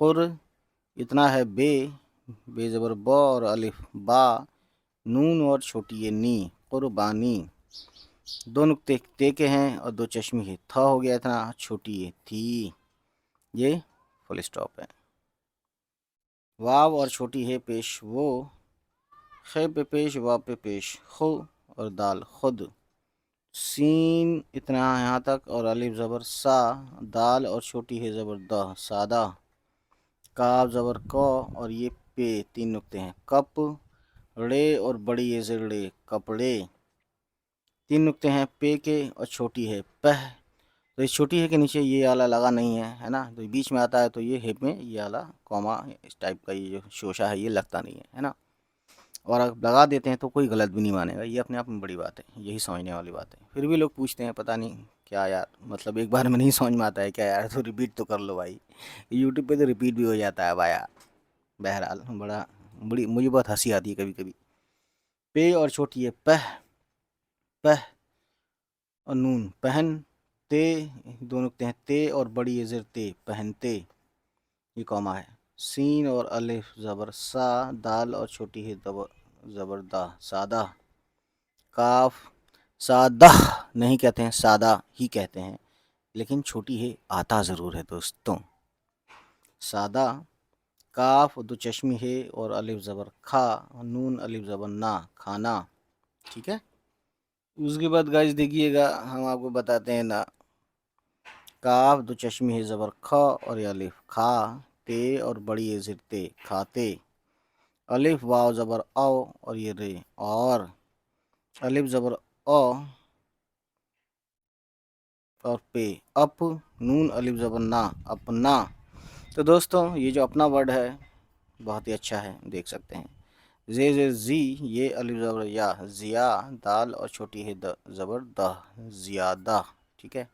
قر اتنا ہے بے، بے زبر با اور الف با، نون اور چھوٹی یہ نی، قربانی، دو نقطے تے کے ہیں اور دو چشمی ہے، تھا ہو گیا اتنا، چھوٹی یہ تھی، یہ فل اسٹاپ ہے۔ واو اور چھوٹی ہے پیش وہ، خے پہ پیش وا پہ پیش خو اور دال خود، سین اتنا یہاں تک اور الف زبر سا، دال اور چھوٹی ہے زبر دہ سادہ، کاف زبر کو اور یہ پہ تین نقطے ہیں، کپ رے اور بڑی یہ زڑے کپڑے، تین نقطے ہیں پے کے اور چھوٹی ہے پہ، تو اس چھوٹی ہے کے نیچے یہ آلہ لگا نہیں ہے نا، تو بیچ میں آتا ہے تو یہ ہپ میں یہ آلہ کوما اس ٹائپ کا یہ جو شوشہ ہے یہ لگتا نہیں ہے نا، اور اگر لگا دیتے ہیں تو کوئی غلط بھی نہیں مانے گا، یہ اپنے آپ میں بڑی بات ہے، یہی سمجھنے والی بات ہے۔ پھر بھی لوگ پوچھتے ہیں پتہ نہیں کیا یار، مطلب ایک بار میں نہیں سمجھ میں آتا ہے کیا یار، تو ریپیٹ تو کر لو بھائی، یوٹیوب پہ تو ریپیٹ بھی ہو جاتا ہے بھائی۔ بہرحال بڑی مجھے بہت ہنسی آتی ہے کبھی کبھی، پے اور چھوٹی ہے پہ، پہ اور نون پہن، تے دو نقطے ہیں تے اور بڑی یہ زر تے پہنتے، یہ کوما ہے، سین اور الف زبر سا، دال اور چھوٹی ہے زبردہ سادہ، کاف سادہ نہیں کہتے ہیں سادہ ہی کہتے ہیں، لیکن چھوٹی ہے آتا ضرور ہے دوستوں، سادہ، کاف دو چشمی ہے اور الف زبر کھا، نون الف زبر نا کھانا، ٹھیک ہے۔ اس کے بعد گائز دیکھیے گا ہم آپ کو بتاتے ہیں نا، کاف دو چشمی ہے زبر کھا اور یہ الف کھا، تے اور بڑی یہ زر تے کھاتے، الف واو زبر او اور یہ رے اور، الف زبر او اور پے اپ، نون الف زبر نا اپنا، تو دوستوں یہ جو اپنا ورڈ ہے بہت ہی اچھا ہے، دیکھ سکتے ہیں، زی یہ الف زبر یا زیا، دال اور چھوٹی ہے زبر دہ زیادہ، ٹھیک ہے،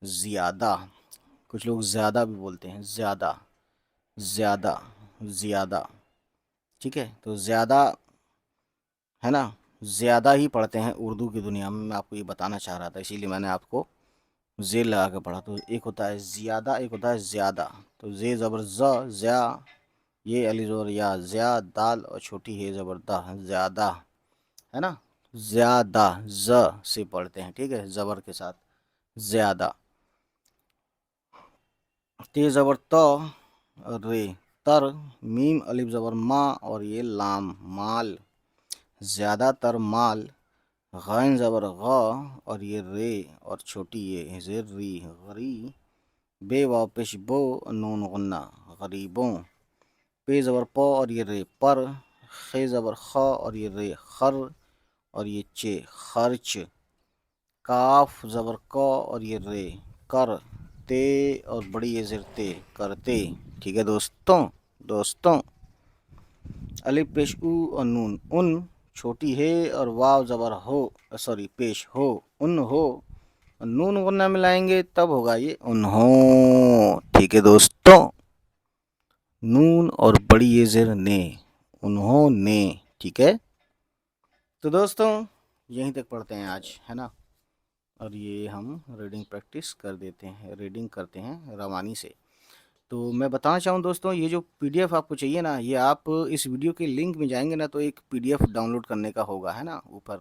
زیادہ، کچھ لوگ زیادہ بھی بولتے ہیں، زیادہ زیادہ زیادہ، ٹھیک ہے، تو زیادہ ہے نا، زیادہ ہی پڑھتے ہیں اردو کی دنیا میں آپ کو یہ بتانا چاہ رہا تھا، اسی لیے میں نے آپ کو زیر لگا کے پڑھا، تو ایک ہوتا ہے زیادہ ایک ہوتا ہے زیادہ، تو زے زبر زیا، یہ علی زبر یا زیا، دال اور چھوٹی ہے زبر دہ زیادہ، ہے نا، زیادہ ز سے پڑھتے ہیں، ٹھیک ہے، زبر کے ساتھ زیادہ، تے زبر تو اور رے تر، میم الف زبر ما اور یہ لام مال، زیادہ تر مال، غین زبر غا اور یہ رے اور چھوٹی یہ زر ری غری، بے واو پیش بو نون غنہ غریبوں، پے زبر پو اور یہ رے پر، خے زبر خا اور یہ رے خر اور یہ چے خرچ، کاف زبر کو اور یہ رے کر، تے اور بڑی یہ زر تے کرتے، ٹھیک ہے دوستوں، الف پیش او اور نون ان، چھوٹی ہے اور واو زبر ہو پیش ہو ان ہو، نون غنہ ملائیں گے تب ہوگا یہ انہوں، ٹھیک ہے دوستوں، نون اور بڑی یہ زر نے انہوں نے، ٹھیک ہے، تو دوستوں یہیں تک پڑھتے ہیں آج، ہے نا، اور یہ ہم ریڈنگ پریکٹس کر دیتے ہیں، ریڈنگ کرتے ہیں روانی سے، تو میں بتانا چاہوں دوستوں یہ جو پی ڈی ایف آپ کو چاہیے نا، یہ آپ اس ویڈیو کے لنک میں جائیں گے نا تو ایک P D F download کرنے کا ہوگا، ہے نا، اوپر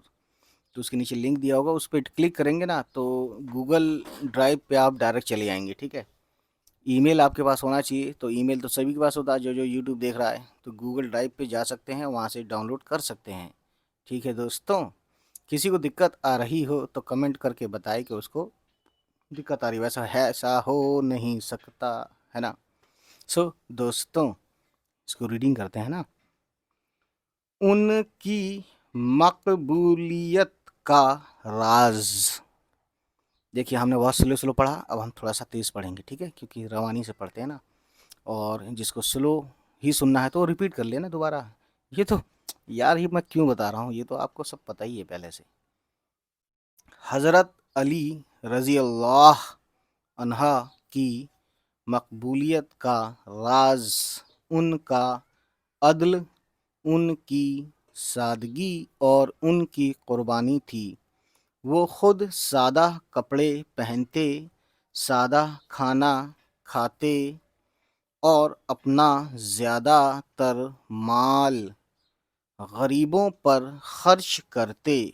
تو اس کے نیچے لنک دیا ہوگا، اس پہ کلک کریں گے نا تو گوگل ڈرائیو پہ آپ ڈائریکٹ چلے جائیں گے، ٹھیک ہے، ای میل آپ کے پاس ہونا چاہیے، تو ای میل تو سبھی کے پاس ہوتا ہے جو یوٹیوب دیکھ رہا ہے، تو گوگل ڈرائیو پہ جا سکتے ہیں، وہاں سے ڈاؤن لوڈ کر سکتے ہیں، ٹھیک ہے دوستوں، کسی کو دقت آ رہی ہو تو کمنٹ کر کے بتائے کہ اس کو دقت آ رہی، ویسا ہے ایسا ہو نہیں سکتا، ہے نا، سو دوستوں اس کو ریڈنگ کرتے ہیں نا، ان کی مقبولیت کا راز، دیکھیے ہم نے بہت سلو پڑھا، اب ہم تھوڑا سا تیز پڑھیں گے، ٹھیک ہے، کیونکہ روانی سے پڑھتے ہیں نا، اور جس کو سلو ہی سننا ہے تو ریپیٹ کر لینا دوبارہ، یہ تو یار ہی میں کیوں بتا رہا ہوں، یہ تو آپ کو سب پتہ ہی ہے پہلے سے، حضرت علی رضی اللہ عنہ کی مقبولیت کا راز ان کا عدل، ان کی سادگی اور ان کی قربانی تھی، وہ خود سادہ کپڑے پہنتے، سادہ کھانا کھاتے اور اپنا زیادہ تر مال غریبوں پر خرچ کرتے،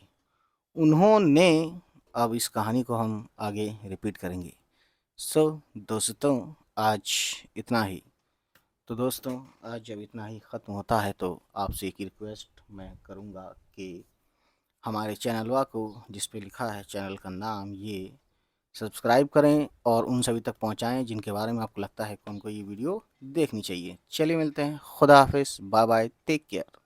انہوں نے، اب اس کہانی کو ہم آگے ریپیٹ کریں گے۔ دوستوں آج اتنا ہی۔ تو دوستوں آج جب اتنا ہی ختم ہوتا ہے تو آپ سے ایک ریکویسٹ میں کروں گا کہ ہمارے چینل کو، جس پہ لکھا ہے چینل کا نام، یہ سبسکرائب کریں اور ان سبھی تک پہنچائیں جن کے بارے میں آپ کو لگتا ہے کہ ان کو یہ ویڈیو دیکھنی چاہیے۔ چلیے ملتے ہیں، خدا حافظ، بائے بائے، ٹیک کیئر۔